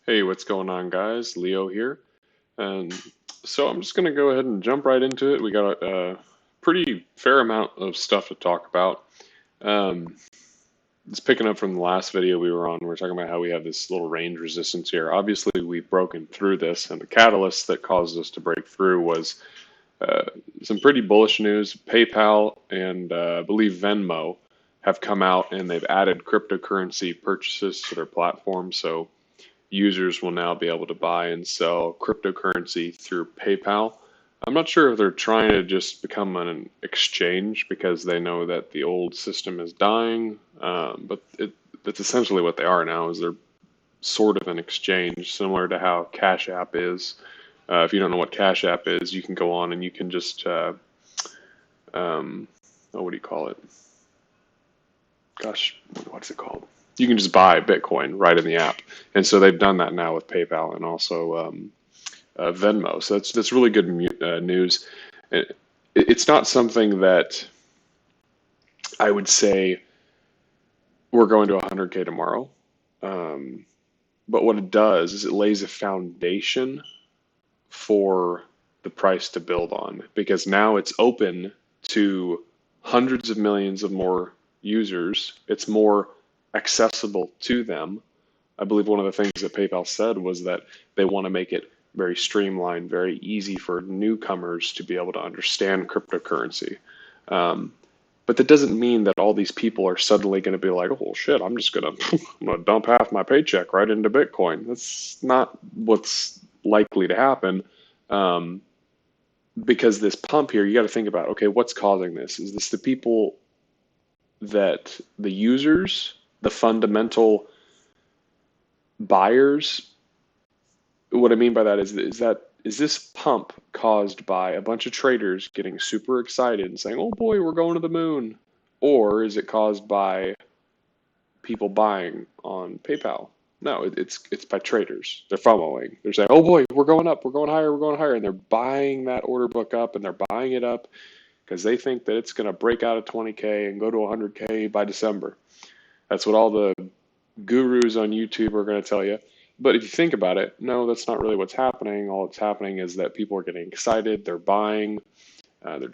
Hey, what's going on, guys? Leo here. And so I'm just going to go ahead and jump right into it. We got a pretty fair amount of stuff to talk about. Um, just picking up from the last video we were on, we were talking about how we have this little range resistance here. Obviously, we've broken through this, and the catalyst that caused us to break through was uh, some pretty bullish news. PayPal and I believe Venmo have come out and they've added cryptocurrency purchases to their platform. So users will now be able to buy and sell cryptocurrency through PayPal. I'm not sure if they're trying to just become an exchange because they know that the old system is dying, that's essentially what they are now. Is they're sort of an exchange, similar to how Cash App is. If you don't know what Cash App is, you can go on and you can just what do you call it? Gosh, what's it called? You can just buy Bitcoin right in the app, and so they've done that now with PayPal and also Venmo. So that's really good news. It's not something that I would say we're going to 100K tomorrow, um, but what it does is it lays a foundation for the price to build on because now it's open to hundreds of millions of more users. It's more accessible to them. I believe one of the things that PayPal said was that they want to make it very streamlined, very easy for newcomers to be able to understand cryptocurrency. Um, but that doesn't mean that all these people are suddenly going to be like, oh shit, I'm just going to I'm going to dump half my paycheck right into Bitcoin. That's not what's likely to happen. Um, because this pump here, you got to think about, okay, what's causing this? Is this the people that the users, the fundamental buyers? What I mean by that is this pump caused by a bunch of traders getting super excited and saying, "Oh boy, we're going to the moon," or is it caused by people buying on PayPal? No, it's by traders. They're following. They're saying, "Oh boy, we're going up, we're going higher, we're going higher," and they're buying that order book up and they're buying it up because they think that it's going to break out of 20K and go to 100K by December. That's what all the gurus on YouTube are going to tell you. But if you think about it, no, that's not really what's happening. All that's happening is that people are getting excited, they're buying,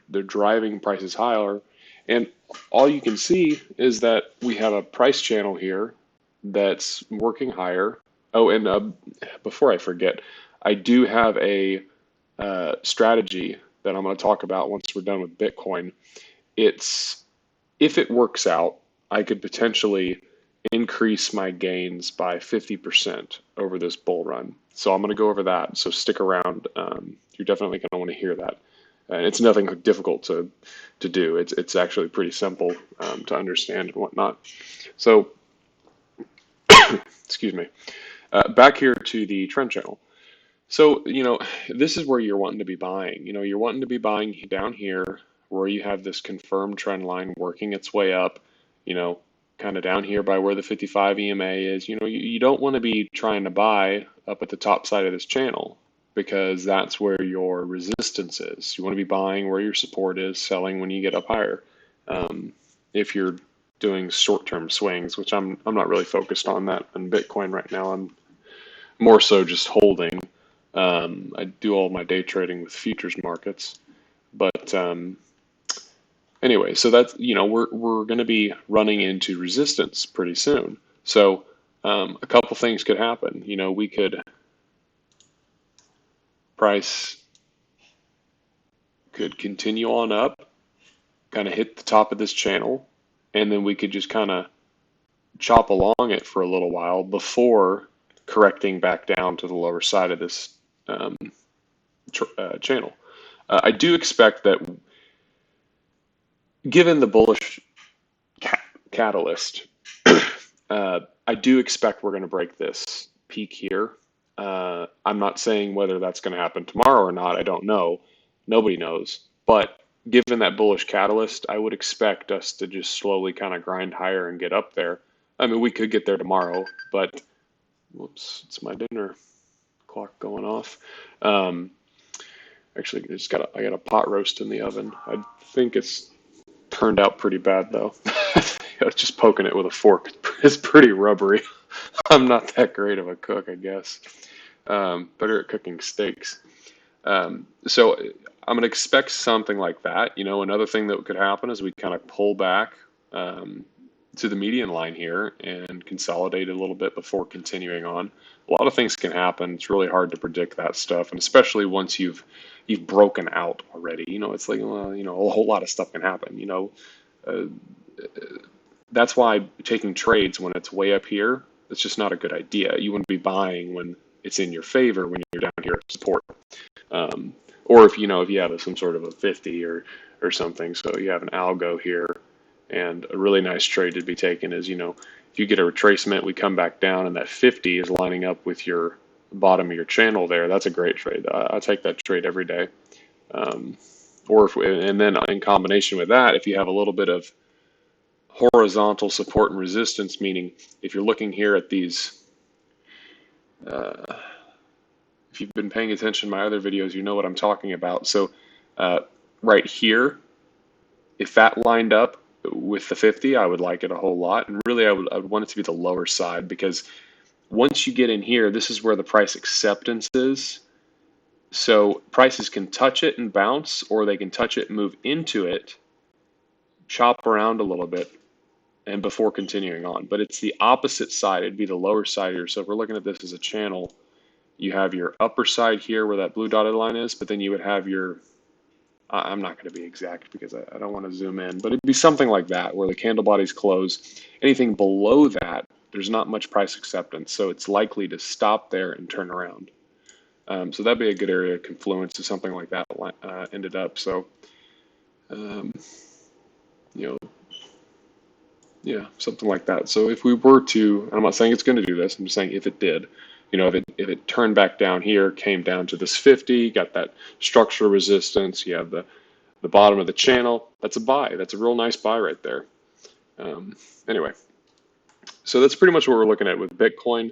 they're driving prices higher. And all you can see is that we have a price channel here that's working higher. Oh, and before I forget, I do have a strategy that I'm going to talk about once we're done with Bitcoin. It's if it works out, I could potentially increase my gains by 50% over this bull run. So I'm going to go over that. So stick around. You're definitely going to want to hear that. And it's nothing difficult to do. It's actually pretty simple to understand and whatnot. So excuse me. Back here to the trend channel. So, this is where you're wanting to be buying. You're wanting to be buying down here where you have this confirmed trend line working its way up, you know, kind of down here by where the 55 EMA is. You don't want to be trying to buy up at the top side of this channel because that's where your resistance is. You want to be buying where your support is, selling when you get up higher. If you're doing short-term swings, which I'm not really focused on that in Bitcoin right now. I'm more so just holding. I do all my day trading with futures markets, but anyway, so that's we're going to be running into resistance pretty soon. So a couple things could happen. We could price could continue on up, kind of hit the top of this channel, and then we could just kind of chop along it for a little while before correcting back down to the lower side of this um, channel. I do expect that given the bullish catalyst, I do expect we're going to break this peak here. I'm not saying whether that's going to happen tomorrow or not. I don't know. Nobody knows. But given that bullish catalyst, I would expect us to just slowly kind of grind higher and get up there. I mean, we could get there tomorrow, but whoops, it's my dinner clock going off. Actually, I got a pot roast in the oven. I think it's turned out pretty bad though. Just poking it with a fork is pretty rubbery. I'm not that great of a cook, I guess. Better at cooking steaks. So I'm going to expect something like that. You know, another thing that could happen is we kind of pull back um, to the median line here and consolidate a little bit before continuing on. A lot of things can happen. It's really hard to predict that stuff, and especially once you've broken out already. You know, it's like, well, you know, a whole lot of stuff can happen. You know, uh, that's why taking trades when it's way up here, it's just not a good idea. You wouldn't be buying when it's in your favor when you're down here at support. Um, or if you know if you have some sort of a 50 or something, so you have an algo here, and a really nice trade to be taken is, you know, if you get a retracement, we come back down, and that 50 is lining up with your bottom of your channel there. That's a great trade. I take that trade every day. Um, or if and then in combination with that, if you have a little bit of horizontal support and resistance, meaning if you're looking here at these. If you've been paying attention to my other videos, you know what I'm talking about. So right here, if that lined up with the 50, I would like it a whole lot. And really, I would want it to be the lower side, because once you get in here, this is where the price acceptance is. So prices can touch it and bounce, or they can touch it and move into it, chop around a little bit, and before continuing on. But it's the opposite side. It'd be the lower side here. So if we're looking at this as a channel, you have your upper side here where that blue dotted line is, but then you would have your, I'm not going to be exact because I don't want to zoom in, but it'd be something like that where the candle bodies close. Anything below that, there's not much price acceptance, so it's likely to stop there and turn around. So that'd be a good area of confluence if something like that ended up. So, um, you know, yeah, something like that. So if we were to, and I'm not saying it's going to do this, I'm just saying if it did, you know, if it turned back down here, came down to this 50, got that structural resistance, you have the bottom of the channel, that's a buy. That's a real nice buy right there. Anyway, so that's pretty much what we're looking at with Bitcoin.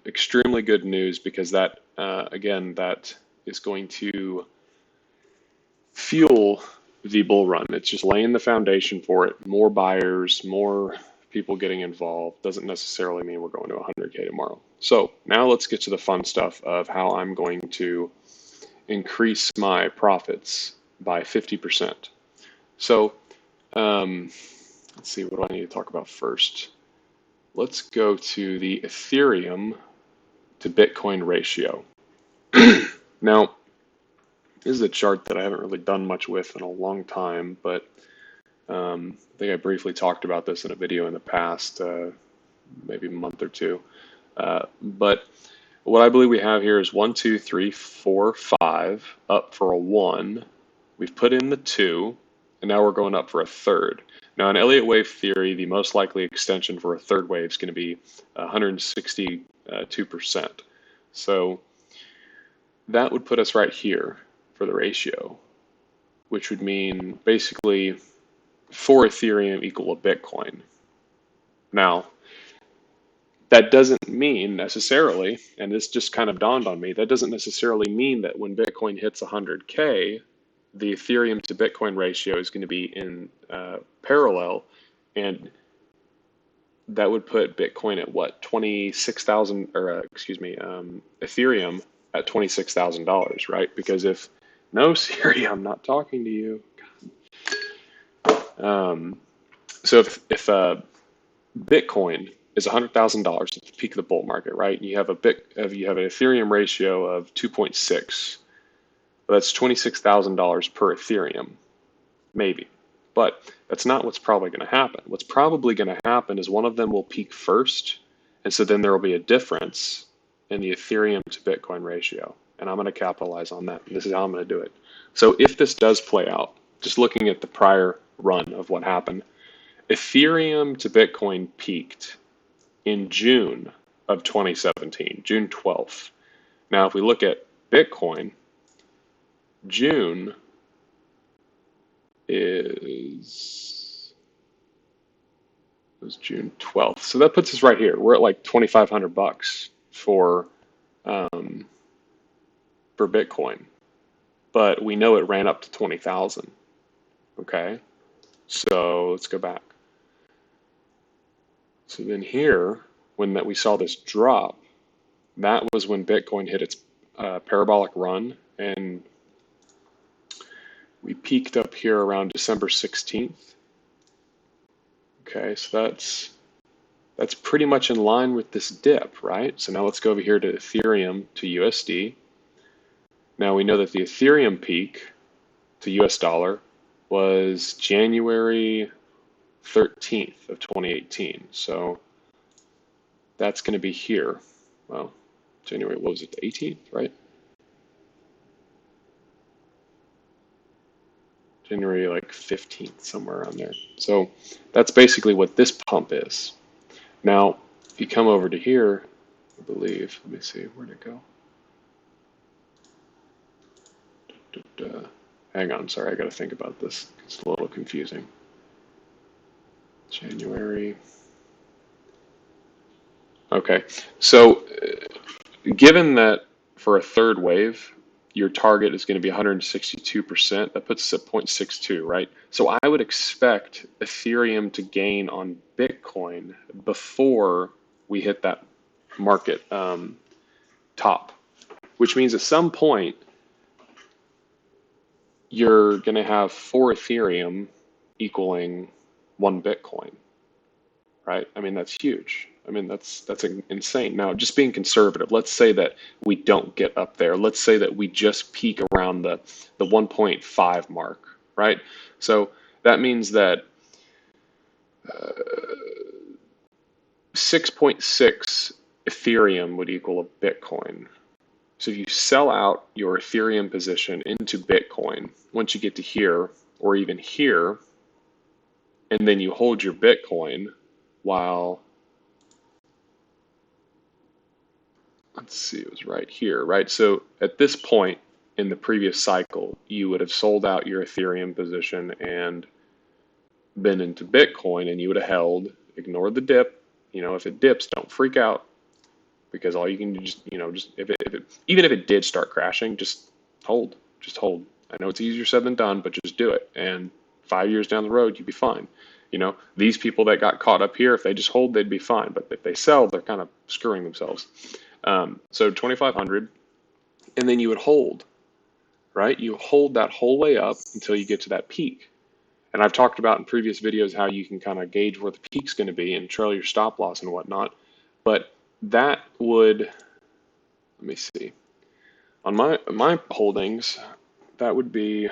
Extremely good news, because that, again, that is going to fuel the bull run. It's just laying the foundation for it. More buyers, more people getting involved doesn't necessarily mean we're going to 100K tomorrow. So now let's get to the fun stuff of how I'm going to increase my profits by 50%. So let's see, what do I need to talk about first? Let's go to the Ethereum to Bitcoin ratio. Now, this is a chart that I haven't really done much with in a long time, but I think I briefly talked about this in a video in the past, maybe a month or two. But what I believe we have here is 1, 2, 3, 4, 5, up for a 1. We've put in the 2, and now we're going up for a third. Now, in Elliott wave theory, the most likely extension for a third wave is going to be 162%. So that would put us right here for the ratio, which would mean basically 4 Ethereum equal a Bitcoin. Now, that doesn't mean necessarily, and this just kind of dawned on me, that doesn't necessarily mean that when Bitcoin hits 100K, the Ethereum to Bitcoin ratio is going to be in parallel, and that would put Bitcoin at what, 26,000, or excuse me, Ethereum at $26,000, right? Because if, no, Siri, I'm not talking to you. So if Bitcoin is $100,000 at the peak of the bull market, right? You have an Ethereum ratio of 2.6. That's $26,000 per Ethereum, maybe. But that's not what's probably going to happen. What's probably going to happen is one of them will peak first, and so then there will be a difference in the Ethereum to Bitcoin ratio, and I'm going to capitalize on that. This is how I'm going to do it. So if this does play out, just looking at the prior run of what happened, Ethereum to Bitcoin peaked in June of 2017, June 12th. Now, if we look at Bitcoin, June was June 12th. So that puts us right here. We're at like $2,500 for Bitcoin, but we know it ran up to 20,000. Okay, so let's go back. So then here when we saw this drop, that was when Bitcoin hit its parabolic run, and we peaked up here around December 16th. Okay, so that's pretty much in line with this dip, right? So now let's go over here to Ethereum to USD. Now we know that the Ethereum peak to US dollar was January 13th of 2018. So that's going to be here. Well, January, what was it, the 18th, right? January like 15th, somewhere around there. So that's basically what this pump is. Now, if you come over to here, I believe, let me see, where'd it go? Hang on, sorry, I got to think about this. It's a little confusing. January. Okay, so given that for a third wave, your target is going to be 162%, that puts us at 0.62, right? So I would expect Ethereum to gain on Bitcoin before we hit that market top, which means at some point you're going to have 4 Ethereum equaling 1 Bitcoin, right? I mean, that's huge. I mean, that's insane. Now, just being conservative, let's say that we don't get up there. Let's say that we just peak around the 1.5 mark, right? So that means that 6.6 Ethereum would equal a Bitcoin. So if you sell out your Ethereum position into Bitcoin, once you get to here or even here, and then you hold your Bitcoin while, let's see, it was right here, right? So at this point in the previous cycle, you would have sold out your Ethereum position and been into Bitcoin, and you would have held, ignored the dip. You know, if it dips, don't freak out, because all you can do just, if it, even if it did start crashing, just hold, just hold. I know it's easier said than done, but just do it. And 5 years down the road, you'd be fine. You know, these people that got caught up here, if they just hold, they'd be fine. But if they sell, they're kind of screwing themselves. So 2,500, and then you would hold, right? You hold that whole way up until you get to that peak. And I've talked about in previous videos how you can kind of gauge where the peak's going to be and trail your stop loss and whatnot. But that would, let me see, on my holdings, that would be,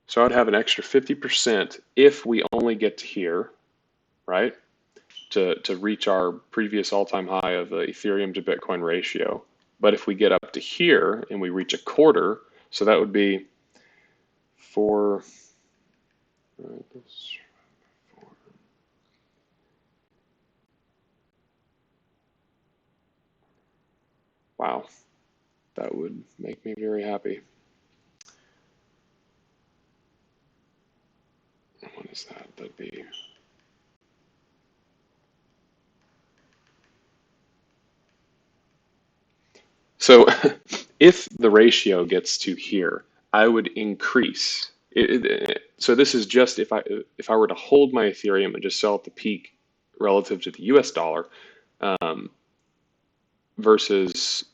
so I'd have an extra 50% if we only get to here, right? To reach our previous all-time high of the Ethereum to Bitcoin ratio. But if we get up to here and we reach a quarter, so that would be for, wow, that would make me very happy. What is that? That'd be, so if the ratio gets to here, I would increase. So this is just if I were to hold my Ethereum and just sell at the peak relative to the US dollar, versus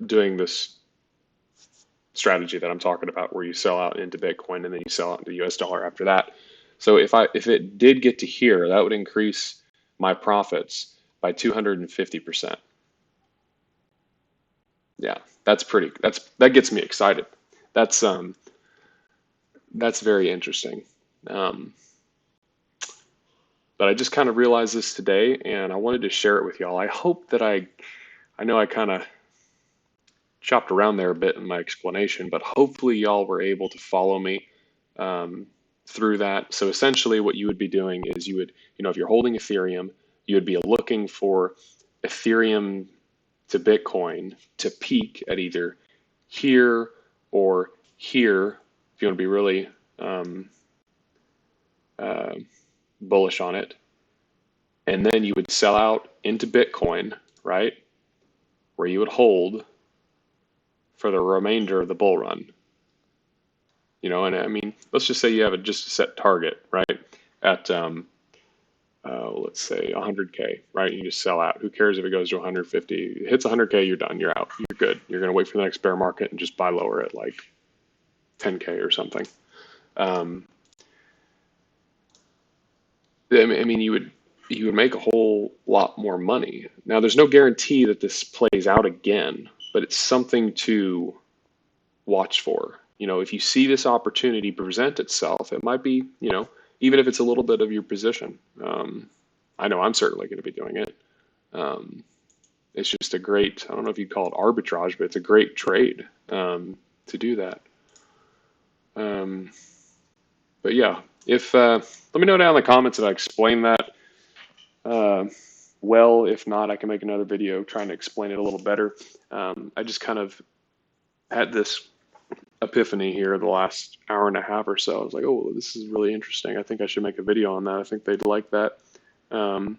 doing this strategy that I'm talking about where you sell out into Bitcoin and then you sell out into US dollar after that. So if it did get to here, that would increase my profits by 250%. Yeah, that gets me excited. That's very interesting. Um, but I just kind of realized this today, and I wanted to share it with y'all. I hope that I know I kind of chopped around there a bit in my explanation, but hopefully y'all were able to follow me through that. So essentially what you would be doing is you would, if you're holding Ethereum, you would be looking for Ethereum to Bitcoin to peak at either here or here, if you want to be really bullish on it. And then you would sell out into Bitcoin, right? Where you would hold for the remainder of the bull run. And I mean, let's just say you have just a set target, right? At let's say 100K, right? You just sell out. Who cares if it goes to 150? It hits 100K, you're done. You're out. You're good. You're going to wait for the next bear market and just buy lower at like 10K or something. I mean, you would make a whole lot more money. Now, there's no guarantee that this plays out again, but it's something to watch for. If you see this opportunity present itself, it might be, even if it's a little bit of your position. I know I'm certainly going to be doing it. It's just a great, I don't know if you'd call it arbitrage, but it's a great trade to do that. But yeah, let me know down in the comments if I explain that well. If not, I can make another video trying to explain it a little better. I just kind of had this epiphany here the last hour and a half or so. I was like, oh, this is really interesting. I think I should make a video on that. I think they'd like that. But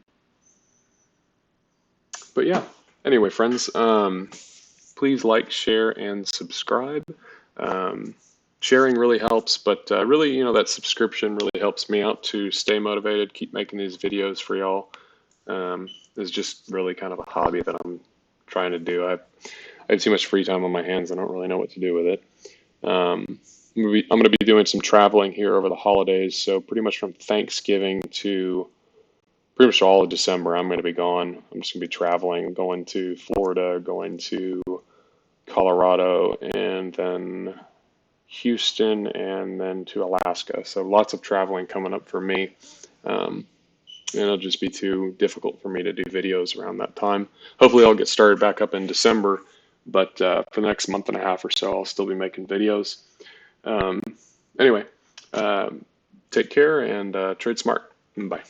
yeah, anyway, friends, please like, share, and subscribe. Sharing really helps, but really, that subscription really helps me out to stay motivated, keep making these videos for y'all. It's just really kind of a hobby that I'm trying to do. I have too much free time on my hands. I don't really know what to do with it. I'm going to be doing some traveling here over the holidays, so pretty much from Thanksgiving to pretty much all of December, I'm going to be gone. I'm just going to be traveling, going to Florida, going to Colorado, and then Houston, and then to Alaska. So lots of traveling coming up for me. And it'll just be too difficult for me to do videos around that time. Hopefully I'll get started back up in December, but for the next month and a half or so, I'll still be making videos. Anyway, take care and trade smart. Bye.